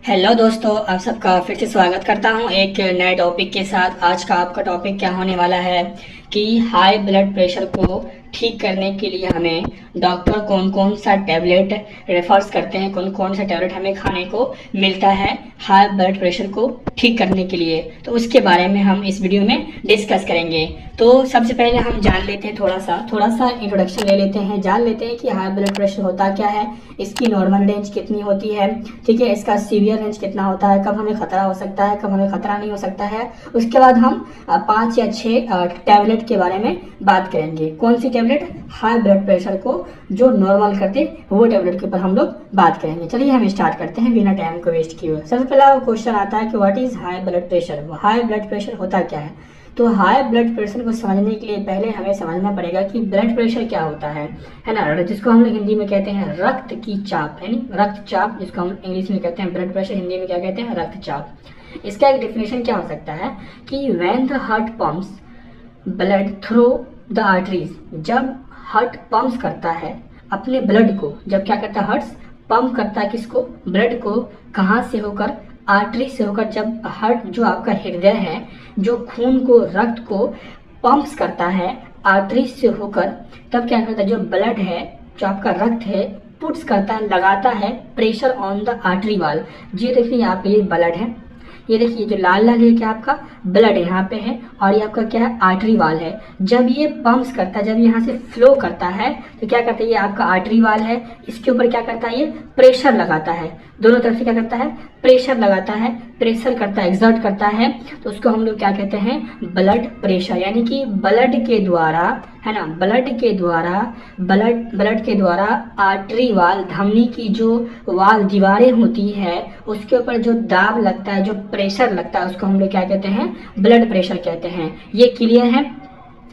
Hello दोस्तों, आप सबका फिर से स्वागत करता हूं एक नए टॉपिक के साथ। आज का आपका टॉपिक क्या होने वाला है कि हाई ब्लड प्रेशर को ठीक करने के लिए हमें डॉक्टर कौन कौन सा टैबलेट रेफर्स करते हैं, कौन कौन सा टैबलेट हमें खाने को मिलता है हाई ब्लड प्रेशर को ठीक करने के लिए। तो उसके बारे में हम इस वीडियो में डिस्कस करेंगे। तो सबसे पहले हम जान लेते हैं थोड़ा सा इंट्रोडक्शन ले लेते हैं, जान लेते हैं कि हाई ब्लड प्रेशर होता क्या है, इसकी नॉर्मल रेंज कितनी होती है, ठीक है, इसका सीवियर रेंज कितना होता है, कब हमें खतरा हो सकता है, कब हमें खतरा नहीं हो सकता है। उसके बाद हम 5 या 6 टैबलेट के बारे में बात करेंगे। कौन C tablet high blood pressure को जो नॉर्मल करते वो टैबलेट के ऊपर हम लोग बात करेंगे। चलिए हम स्टार्ट करते हैं बिना टाइम को वेस्ट किए हुए। सबसे पहला क्वेश्चन आता है कि what is high blood pressure. High blood pressure होता क्या है। तो हाई ब्लड प्रेशर को समझने के लिए पहले हमें समझना पड़ेगा कि ब्लड प्रेशर क्या होता है ना, जिसको हम लोग हिंदी में कहते हैं रक्त की चाप, यानी रक्तचाप, जिसको हम इंग्लिश में कहते हैं ब्लड प्रेशर, हिंदी में क्या कहते हैं, रक्तचाप। इसका एक डेफिनेशन क्या हो सकता है कि when the heart pumps blood through the arteries, जब हार्ट पंप्स करता है अपने ब्लड को, जब क्या करता है हार्ट पंप करता है किसको, ब्लड को, कहाँ से होकर, आर्टरी से होकर। जब हार्ट जो आपका हृदय है जो खून को, रक्त को पंप्स करता है आर्टरी से होकर, तब क्या करता है जो ब्लड है, जो आपका रक्त है, पुट्स करता है, लगाता है प्रेशर ऑन द आर्टरी वाल। ये देखिए यहाँ पे ये ब्लड है, ये देखिए जो लाल लाल है क्या आपका ब्लड यहाँ पे है, और ये आपका क्या है आर्टरी वाल है। जब ये पंप्स करता है, जब यहाँ से फ्लो करता है तो क्या करता है, ये आपका आर्टरी वाल है, इसके ऊपर क्या करता है, ये प्रेशर लगाता है, दोनों तरफ से क्या करता है, प्रेशर लगाता है, प्रेशर करता है, एक्सर्ट करता है। तो उसको हम लोग क्या कहते हैं, ब्लड प्रेशर। यानी कि ब्लड के द्वारा, है ना, ब्लड के द्वारा आर्टरी वाल, धमनी की जो वाल दीवारें होती है उसके ऊपर जो दाब लगता है, जो प्रेशर लगता है, उसको हम लोग क्या कहते हैं, ब्लड प्रेशर कहते हैं। ये क्लियर है,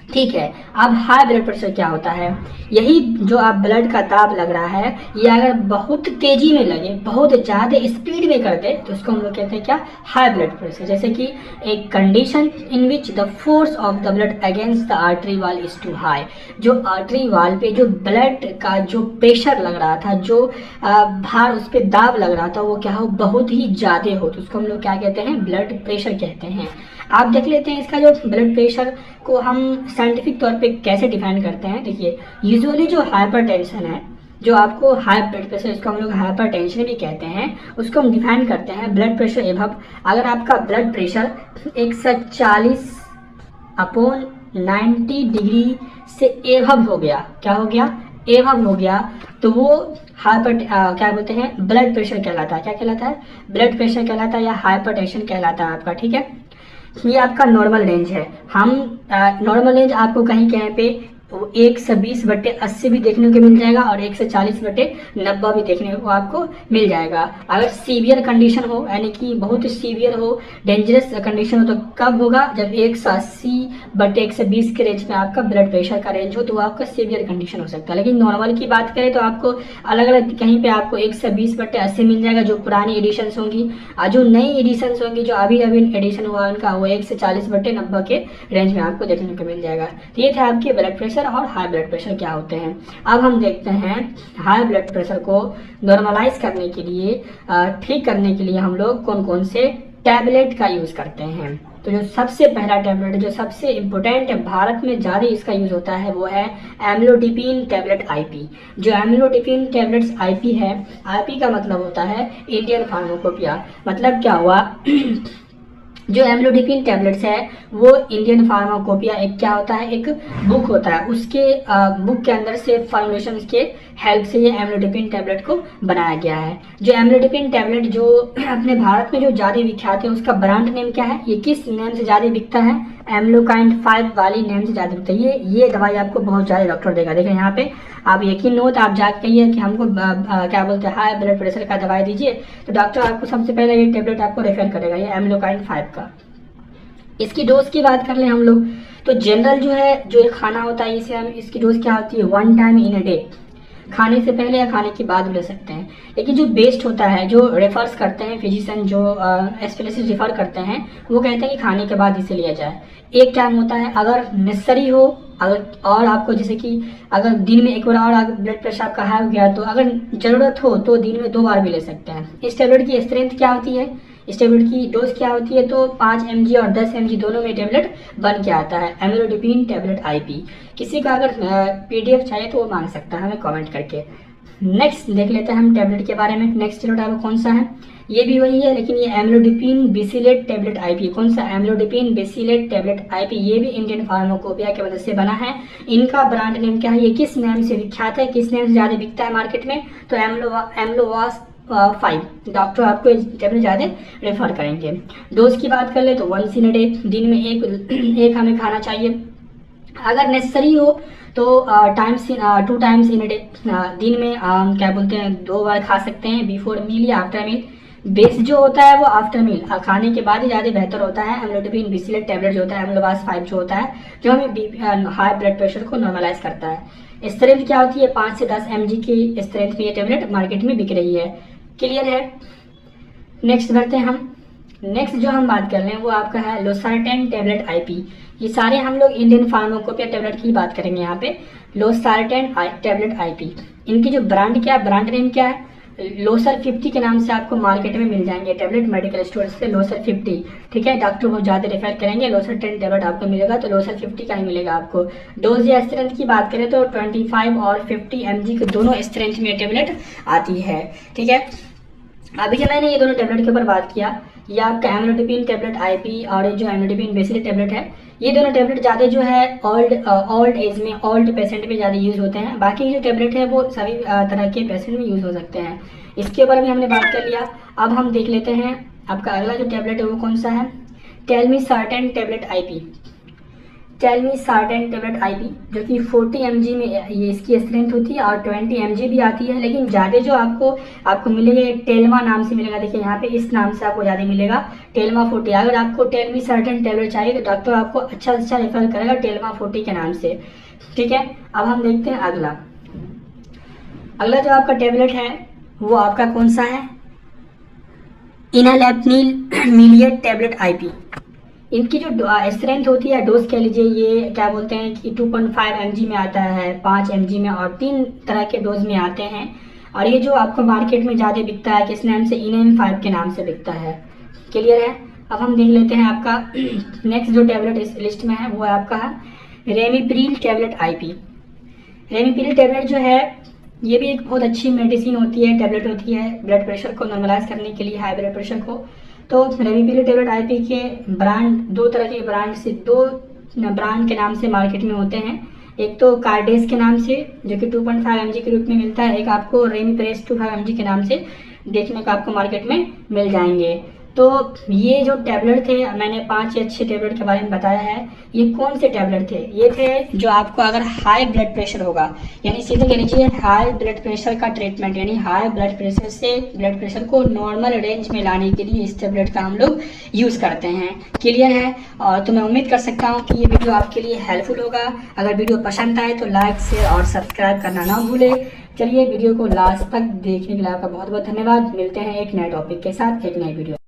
ठीक है। अब हाई ब्लड प्रेशर क्या होता है, यही जो आप ब्लड का दाब लग रहा है, ये अगर बहुत तेजी में लगे, बहुत ज़्यादा स्पीड में कर दे, तो उसको हम लोग कहते हैं क्या, हाई ब्लड प्रेशर। जैसे कि एक condition in which the force of the blood against the artery wall is too high. जो आर्टरी वाल पे जो ब्लड का जो प्रेशर लग रहा था, जो भार उस पर दाब लग रहा था, वो क्या हो, बहुत ही ज़्यादा हो, तो उसको हम लोग क्या कहते हैं, ब्लड प्रेशर कहते हैं। आप देख लेते हैं इसका जो ब्लड प्रेशर को हम साइंटिफिक तौर पे कैसे डिफाइन करते हैं। देखिए, यूजुअली जो हाइपरटेंशन है, जो आपको हाई ब्लड प्रेशर, इसको हम लोग हाइपरटेंशन भी कहते हैं, उसको हम डिफाइन करते हैं ब्लड प्रेशर एभव। अगर आपका ब्लड प्रेशर 140/90 डिग्री से एभव हो गया, क्या हो गया, एभव हो गया, तो वो क्या बोलते हैं, ब्लड प्रेशर कहलाता है। क्या कहलाता है, ब्लड प्रेशर कहलाता है, या हाइपरटेंशन कहलाता है आपका, ठीक है। ये आपका नॉर्मल रेंज है। हम नॉर्मल रेंज आपको कहीं कहीं पे 120/80 भी देखने को मिल जाएगा, और 140/90 भी देखने को आपको मिल जाएगा। अगर सीवियर कंडीशन हो, यानी कि बहुत सीवियर हो, डेंजरस कंडीशन हो, तो कब होगा, जब 180/120 के रेंज में आपका ब्लड प्रेशर का रेंज हो, तो वो आपका सीवियर कंडीशन हो सकता है। लेकिन नॉर्मल की बात करें तो आपको अलग अलग कहीं पे आपको 120/80 मिल जाएगा, जो पुरानी एडिशंस होंगी, और जो नई एडिशंस होंगी, जो अभी एडिशन हुआ उनका, वो 140/90 के रेंज में आपको देखने को मिल जाएगा। तो ये थे आपके ब्लड प्रेशर और हाई ब्लड प्रेशर क्या होते हैं। अब हम देखते हैं हाई ब्लड प्रेशर को नॉर्मलाइज करने के लिए, ठीक करने के लिए हम लोग कौन कौन से टैबलेट का यूज करते हैं। तो जो सबसे पहला टैबलेट, जो सबसे इम्पोर्टेंट है, भारत में ज़्यादा इसका यूज होता है, वो है एम्लोडिपिन टैबलेट आईपी। जो एम्लोडिपिन टैबलेट्स आईपी है, आईपी का मतलब होता है इंडियन फार्माकोपिया। मतलब क्या हुआ जो एम्लोडिपिन टैबलेट्स है वो इंडियन फार्माकोपिया एक क्या होता है, एक बुक होता है, उसके बुक के अंदर से फॉर्मुलेशन के हेल्प से ये एम्लोडिपिन टैबलेट को बनाया गया है। जो एम्लोडिपिन टैबलेट जो अपने भारत में जो ज़्यादा विख्यात है, उसका ब्रांड नेम क्या है, ये किस नेम से ज़्यादा बिकता है, एम्लोकाइंड 5 वाली नेम से ज़्यादा बिकता है। ये दवाई आपको बहुत ज़्यादा डॉक्टर देगा। देखिए यहाँ पे आप यकीन हो तो आप जाके कहिए कि हमको क्या बोलते हैं, हाई ब्लड प्रेशर का दवाई दीजिए, तो डॉक्टर आपको सबसे पहले ये टैबलेट आपको रेफर करेगा, ये एम्लोकाइंड 5 का। इसकी डोज की बात कर लें हम लोग, तो जनरल जो है, जो ये खाना होता है, इसे हम, इसकी डोज क्या होती है, 1 टाइम इन अ डे। खाने से पहले या खाने के बाद भी ले सकते हैं। लेकिन जो बेस्ट होता है, जो रेफर्स करते हैं फिजिशियन, जो स्पेशलिस्ट रेफर करते हैं, वो कहते हैं कि खाने के बाद इसे लिया जाए। एक टाइम होता है अगर नेसेसरी हो, अगर और आपको जैसे कि अगर दिन में एक बार और अगर ब्लड प्रेशर आपका हाई हो गया तो अगर ज़रूरत हो तो दिन में 2 बार भी ले सकते हैं। इस टैबलेट की स्ट्रेंथ क्या होती है, इस टैबलेट की डोज क्या होती है, तो 5 mg और 10 mg दोनों में टैबलेट बन के आता है, एम्लोडिपिन टैबलेट IP। किसी का अगर PDF चाहिए तो वो मांग सकता है हमें कमेंट करके। नेक्स्ट देख लेते हैं हम टैबलेट के बारे में। नेक्स्ट टैबलेट आपको कौन सा है, ये भी वही है लेकिन ये एम्लोडिपिन बेसिलेट टैबलेट IP। कौन सा, एम्लोडिपिन बेसिलेट टैबलेट IP। ये भी इंडियन फार्माकोपिया की मदद से बना है। इनका ब्रांड नेम क्या है, ये किस नाम से विख्यात है, किस नाम से ज़्यादा बिकता है मार्केट में, तो एम्लोवास 5 डॉक्टर आपको टैबलेट ज़्यादा रेफर करेंगे। डोज की बात कर ले तो 1 इन डे, दिन में एक हमें खाना चाहिए। अगर नेसेसरी हो तो 2 टाइम्स इन डे, दिन में क्या बोलते हैं 2 बार खा सकते हैं, बिफोर मील या आफ्टर मील। बेस्ट जो होता है वो आफ्टर मील, खाने के बाद ही ज़्यादा बेहतर होता है। एम्लोडिपिन बेसिलेट टैबलेट जो होता है, एम्लोवास 5 जो होता है, जो हमें हाई ब्लड प्रेशर को नॉर्मलाइज करता है। स्ट्रेंथ क्या होती है, 5 से 10 mg की स्ट्रेंथ में ये टैबलेट मार्केट में बिक रही है। क्लियर है। नेक्स्ट बढ़ते हैं हम। नेक्स्ट जो हम बात कर रहे हैं वो आपका है लोसार्टेन टैबलेट IP। ये सारे हम लोग इंडियन फार्माकोपिया टैबलेट की बात करेंगे यहाँ पे। लोसार्टेन टैबलेट IP, इनकी जो ब्रांड क्या है, ब्रांड नेम क्या है, लोसर 50 के नाम से आपको मार्केट में मिल जाएंगे टैबलेट मेडिकल स्टोर से। लोसर 50, ठीक है, डॉक्टर बहुत ज़्यादा रेफर करेंगे, लोसार्टेन टैबलेट आपको मिलेगा तो लोसर 50 का ही मिलेगा आपको। डोज या स्ट्रेंथ की बात करें तो 25 और 50 mg के दोनों स्ट्रेंथ में टैबलेट आती है, ठीक है। अभी जो मैंने ये दोनों टैबलेट के ऊपर बात किया, ये आपका एम्लोडिपिन टैबलेट IP और जो एम्लोडिपिन बेसिलेट टैबलेट है, ये दोनों टैबलेट ज़्यादा जो है ओल्ड एज में, ओल्ड पेशेंट में ज़्यादा यूज़ होते हैं। बाकी जो टैबलेट है वो सभी तरह के पेशेंट में यूज़ हो सकते हैं। इसके ऊपर भी हमने बात कर लिया। अब हम देख लेते हैं आपका अगला जो टैबलेट है वो कौन सा है, टेलमिसार्टेन टैबलेट IP। टेलमिसार्टेन टैबलेट IP जो कि 40 mg में ये इसकी स्ट्रेंथ होती है और 20 mg भी आती है। लेकिन ज़्यादा जो आपको मिलेगा टेलमा नाम से मिलेगा, देखिए यहाँ पे इस नाम से आपको ज़्यादा मिलेगा, टेलमा 40। अगर आपको टेलमिसार्टेन टैबलेट चाहिए तो डॉक्टर आपको अच्छा रेफर करेगा टेलमा 40 के नाम से, ठीक है। अब हम देखते हैं अगला जो आपका टैबलेट है वो आपका कौन सा है, इनालेप्निल मिलिएट टैबलेट IP। इनकी जो स्ट्रेंथ होती है, डोज कह लीजिए, ये क्या बोलते हैं कि 2.5 mg में आता है, 5 mg में और 3 तरह के डोज में आते हैं। और ये जो आपको मार्केट में ज़्यादा बिकता है किस नाम से, इनएम5 के नाम से बिकता है। क्लियर है। अब हम देख लेते हैं आपका नेक्स्ट जो टैबलेट इस लिस्ट में है वो है आपका ramipril tablet IP। Ramipril tablet जो है ये भी एक बहुत अच्छी मेडिसिन होती है, टैबलेट होती है ब्लड प्रेशर को नॉर्मलाइज करने के लिए, हाई ब्लड प्रेशर को। तो रेमिप्रिल टैबलेट IP के ब्रांड, 2 तरह के ब्रांड से, 2 ब्रांड के नाम से मार्केट में होते हैं। एक तो कार्डेस के नाम से जो कि 2.5 mg के रूप में मिलता है, एक आपको रेमिप्रेस 25 mg के नाम से देखने को आपको मार्केट में मिल जाएंगे। तो ये जो टैबलेट थे, मैंने 5 या 6 टैबलेट के बारे में बताया है। ये कौन से टैबलेट थे, ये थे जो आपको अगर हाई ब्लड प्रेशर होगा, यानी सीधे कह लीजिए हाई ब्लड प्रेशर का ट्रीटमेंट, यानी हाई ब्लड प्रेशर से ब्लड प्रेशर को नॉर्मल रेंज में लाने के लिए इस टैबलेट का हम लोग यूज़ करते हैं। क्लियर है। और तो मैं उम्मीद कर सकता हूँ कि ये वीडियो आपके लिए हेल्पफुल होगा। अगर वीडियो पसंद आए तो लाइक, शेयर और सब्सक्राइब करना ना भूलें। चलिए वीडियो को लास्ट तक देखने के लिए आपका बहुत बहुत धन्यवाद। मिलते हैं एक नए टॉपिक के साथ, एक नई वीडियो।